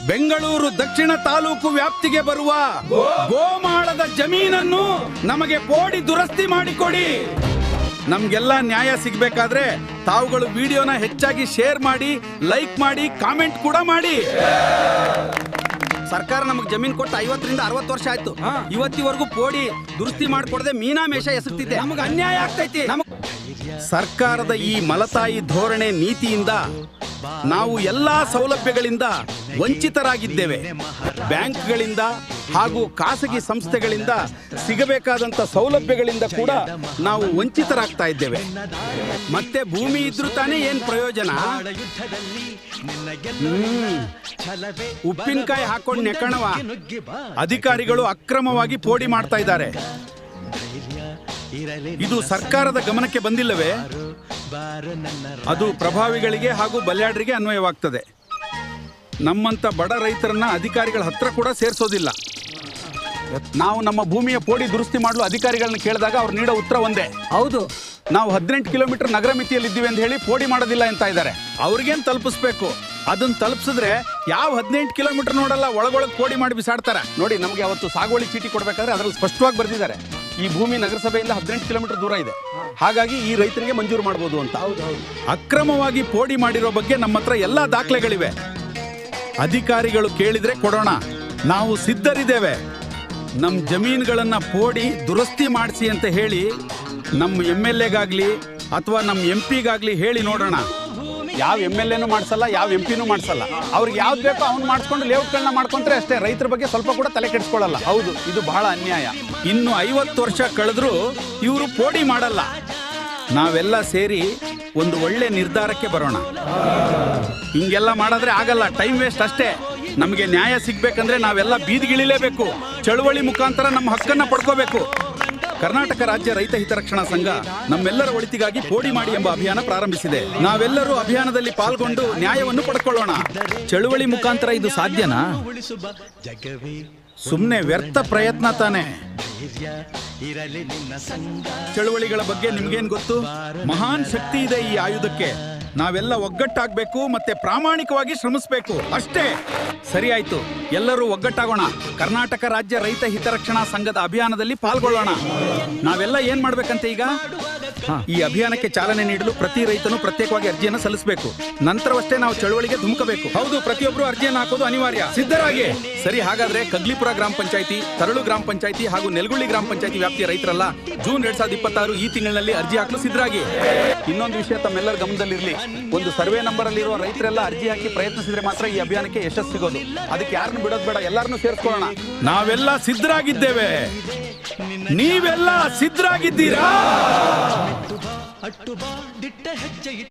ಬೆಂಗಳೂರು ದಕ್ಷಿಣ ತಾಲೂಕು ವ್ಯಾಪ್ತಿಗೆ ಬರುವ ಗೋಮಾಳದ ಜಮೀನನ್ನು ನಮಗೆ ಪೋಡಿ ದುರಸ್ತಿ ಮಾಡಿಕೊಡಿ. ನಮ್ಗೆಲ್ಲ ನ್ಯಾಯ ಸಿಗ್ಬೇಕಾದ್ರೆ ತಾವುಗಳು ವಿಡಿಯೋನ ಹೆಚ್ಚಾಗಿ ಶೇರ್ ಮಾಡಿ, ಲೈಕ್ ಮಾಡಿ, ಕಾಮೆಂಟ್ ಕೂಡ ಮಾಡಿ. ಸರ್ಕಾರ ನಮಗೆ ಜಮೀನು ಕೊಟ್ಟು 50ರಿಂದ 60 ವರ್ಷ ಆಯ್ತು. ಇವತ್ತಿವರೆಗೂ ಪೋಡಿ ದುರಸ್ತಿ ಮಾಡಿಕೊಡದೆ ಮೀನಾಮೇಷ ಎಸಗ್ತಿದೆ. ನಮಗೆ ಅನ್ಯಾಯ ಆಗ್ತೈತಿ. ಸರ್ಕಾರದ ಈ ಮಲತಾಯಿ ಧೋರಣೆ ನೀತಿಯಿಂದ ನಾವು ಎಲ್ಲಾ ಸೌಲಭ್ಯಗಳಿಂದ ವಂಚಿತರಾಗಿದ್ದೇವೆ. ಬ್ಯಾಂಕ್ಗಳಿಂದ ಹಾಗೂ ಖಾಸಗಿ ಸಂಸ್ಥೆಗಳಿಂದ ಸಿಗಬೇಕಾದಂತ ಸೌಲಭ್ಯಗಳಿಂದ ಕೂಡ ನಾವು ವಂಚಿತರಾಗ್ತಾ ಇದ್ದೇವೆ. ಮತ್ತೆ ಭೂಮಿ ಇದ್ರೂ ತಾನೇ ಏನ್ ಪ್ರಯೋಜನ? ಉಪ್ಪಿನಕಾಯಿ ಹಾಕೊಂಡು ನೆಕಣವ ಅಧಿಕಾರಿಗಳು ಅಕ್ರಮವಾಗಿ ಪೋಡಿ ಮಾಡ್ತಾ ಇದ್ದಾರೆ. ಇದು ಸರ್ಕಾರದ ಗಮನಕ್ಕೆ ಬಂದಿಲ್ಲವೇ? ಅದು ಪ್ರಭಾವಿಗಳಿಗೆ ಹಾಗೂ ಬಲ್ಯಾಡ್ರಿಗೆ ಅನ್ವಯವಾಗ್ತದೆ. ನಮ್ಮಂತ ಬಡ ರೈತರನ್ನ ಅಧಿಕಾರಿಗಳ ಹತ್ರ ಕೂಡ ಸೇರಿಸೋದಿಲ್ಲ. ನಾವು ನಮ್ಮ ಭೂಮಿಯ ಪೋಡಿ ದುರಸ್ತಿ ಮಾಡಲು ಅಧಿಕಾರಿಗಳನ್ನ ಕೇಳಿದಾಗ ಅವ್ರು ನೀಡೋ ಉತ್ತರ ಒಂದೇ, ಹೌದು ನಾವು 18 ಕಿಲೋಮೀಟರ್ ನಗರ ಮಿತಿಯಲ್ಲಿ ಇದ್ದೀವಿ ಅಂತ ಹೇಳಿ ಪೋಡಿ ಮಾಡೋದಿಲ್ಲ ಅಂತ ಇದ್ದಾರೆ. ಅವ್ರಿಗೇನ್ ತಲುಪಿಸ್ಬೇಕು? ಅದನ್ನ ತಲುಪಿಸಿದ್ರೆ ಯಾವ 18 ಕಿಲೋಮೀಟರ್ ನೋಡಲ್ಲ, ಒಳಗೊಳಗೆ ಪೋಡಿ ಮಾಡಿ ಬಿಸಾಡ್ತಾರೆ. ನೋಡಿ, ನಮಗೆ ಅವತ್ತು ಸಾಗುವಳಿ ಚೀಟಿ ಕೊಡ್ಬೇಕಾದ್ರೆ ಅದ್ರಲ್ಲಿ ಸ್ಪಷ್ಟವಾಗಿ ಬರೆದಿದ್ದಾರೆ, ಈ ಭೂಮಿ ನಗರಸಭೆಯಿಂದ 18 ಕಿಲೋಮೀಟರ್ ದೂರ ಇದೆ, ಹಾಗಾಗಿ ಈ ರೈತರಿಗೆ ಮಂಜೂರು ಮಾಡಬಹುದು ಅಂತ. ಅಕ್ರಮವಾಗಿ ಪೋಡಿ ಮಾಡಿರೋ ಬಗ್ಗೆ ನಮ್ಮ ಹತ್ರ ಎಲ್ಲಾ ದಾಖಲೆಗಳಿವೆ. ಅಧಿಕಾರಿಗಳು ಕೇಳಿದ್ರೆ ಕೊಡೋಣ, ನಾವು ಸಿದ್ಧರಿದ್ದೇವೆ. ನಮ್ಮ ಜಮೀನುಗಳನ್ನ ಪೋಡಿ ದುರಸ್ತಿ ಮಾಡಿಸಿ ಅಂತ ಹೇಳಿ ನಮ್ಮ MLAಗಾಗ್ಲಿ ಅಥವಾ ನಮ್ಮ MP ಗಾಗ್ಲಿ ಹೇಳಿ ನೋಡೋಣ. ಯಾವ MLAನೂ ಮಾಡಿಸಲ್ಲ, ಯಾವ MP ನೂ ಮಾಡಿಸಲ್ಲ. ಅವ್ರಿಗೆ ಯಾವ್ದು ಬೇಕೋ ಅವ್ನು ಮಾಡಿಸ್ಕೊಂಡು ಲೇಔಟ್ಗಳನ್ನ ಮಾಡ್ಕೊಂಡ್ರೆ ಅಷ್ಟೇ. ರೈತರ ಬಗ್ಗೆ ಸ್ವಲ್ಪ ಕೂಡ ತಲೆ ಕೆಡಿಸ್ಕೊಳ್ಳಲ್ಲ. ಹೌದು, ಇದು ಬಹಳ ಅನ್ಯಾಯ. ಇನ್ನು 50 ವರ್ಷ ಕಳೆದ್ರೂ ಇವರು ಪೋಡಿ ಮಾಡಲ್ಲ. ನಾವೆಲ್ಲ ಸೇರಿ ಒಂದು ಒಳ್ಳೆ ನಿರ್ಧಾರಕ್ಕೆ ಬರೋಣ. ಹಿಂಗೆಲ್ಲ ಮಾಡಿದ್ರೆ ಆಗಲ್ಲ, ಟೈಮ್ ವೇಸ್ಟ್ ಅಷ್ಟೇ. ನಮಗೆ ನ್ಯಾಯ ಸಿಗ್ಬೇಕಂದ್ರೆ ನಾವೆಲ್ಲ ಬೀದಿಗಿಳಿಲೇಬೇಕು. ಚಳುವಳಿ ಮುಖಾಂತರ ನಮ್ಮ ಹಕ್ಕನ್ನ ಪಡ್ಕೋಬೇಕು. ಕರ್ನಾಟಕ ರಾಜ್ಯ ರೈತ ಹಿತರಕ್ಷಣಾ ಸಂಘ ನಮ್ಮೆಲ್ಲರ ಒಳಿತಿಗಾಗಿ ಪೋಡಿ ಮಾಡಿ ಎಂಬ ಅಭಿಯಾನ ಪ್ರಾರಂಭಿಸಿದೆ. ನಾವೆಲ್ಲರೂ ಅಭಿಯಾನದಲ್ಲಿ ಪಾಲ್ಗೊಂಡು ನ್ಯಾಯವನ್ನು ಪಡ್ಕೊಳ್ಳೋಣ. ಚಳುವಳಿ ಮುಖಾಂತರ ಇದು ಸಾಧ್ಯನಾ? ಸುಮ್ಮನೆ ವ್ಯರ್ಥ ಪ್ರಯತ್ನ ತಾನೆ. ಚಳುವಳಿಗಳ ಬಗ್ಗೆ ನಿಮ್ಗೇನ್ ಗೊತ್ತು? ಮಹಾನ್ ಶಕ್ತಿ ಇದೆ ಈ ಆಯುಧಕ್ಕೆ. ನಾವೆಲ್ಲ ಒಗ್ಗಟ್ಟಾಗಬೇಕು ಮತ್ತೆ ಪ್ರಾಮಾಣಿಕವಾಗಿ ಶ್ರಮಿಸಬೇಕು ಅಷ್ಟೇ. ಸರಿ ಆಯ್ತು, ಎಲ್ಲರೂ ಒಗ್ಗಟ್ಟಾಗೋಣ. ಕರ್ನಾಟಕ ರಾಜ್ಯ ರೈತ ಹಿತರಕ್ಷಣಾ ಸಂಘದ ಅಭಿಯಾನದಲ್ಲಿ ಪಾಲ್ಗೊಳ್ಳೋಣ. ನಾವೆಲ್ಲ ಏನ್ ಮಾಡ್ಬೇಕಂತ ಈಗ? ಈ ಅಭಿಯಾನಕ್ಕೆ ಚಾಲನೆ ನೀಡಲು ಪ್ರತಿ ರೈತನು ಪ್ರತ್ಯೇಕವಾಗಿ ಅರ್ಜಿಯನ್ನು ಸಲ್ಲಿಸಬೇಕು. ನಂತರವಷ್ಟೇ ನಾವು ಚಳುವಳಿಗೆ ಧುಮುಕಬೇಕು. ಹೌದು, ಪ್ರತಿಯೊಬ್ಬರು ಅರ್ಜಿಯನ್ನು ಹಾಕೋದು ಅನಿವಾರ್ಯ. ಸಿದ್ಧರಾಗಿ. ಸರಿ, ಹಾಗಾದ್ರೆ ಕಗ್ಲಿಪುರ ಗ್ರಾಮ ಪಂಚಾಯಿತಿ, ತರಳು ಗ್ರಾಮ ಪಂಚಾಯಿತಿ ಹಾಗೂ ನೆಲಗುಳ್ಳಿ ಗ್ರಾಮ ಪಂಚಾಯಿತಿ ವ್ಯಾಪ್ತಿಯ ರೈತರಲ್ಲ ಜೂನ್ 2026 ಈ ತಿಂಗಳಿನಲ್ಲಿ ಅರ್ಜಿ ಹಾಕಲು ಸಿದ್ಧರಾಗಿ. ಇನ್ನೊಂದು ವಿಷಯ ತಮ್ಮೆಲ್ಲರ ಗಮನದಲ್ಲಿರಲಿ, ಒಂದು ಸರ್ವೆ ನಂಬರ್ ಅಲ್ಲಿರುವ ರೈತರೆಲ್ಲ ಅರ್ಜಿ ಹಾಕಿ ಪ್ರಯತ್ನಿಸಿದ್ರೆ ಮಾತ್ರ ಈ ಅಭಿಯಾನಕ್ಕೆ ಯಶಸ್ಸು ಸಿಗೋದು. ಅದಕ್ಕೆ ಯಾರನ್ನು ಬಿಡೋದು ಬೇಡ, ಎಲ್ಲರನ್ನೂ ಸೇರಿಸ್ಕೊಳ್ಳೋಣ. ನಾವೆಲ್ಲ ಸಿದ್ಧರಾಗಿದ್ದೇವೆ. ನೀವೆಲ್ಲ ಸಿದ್ಧರಾಗಿದ್ದೀರಾ?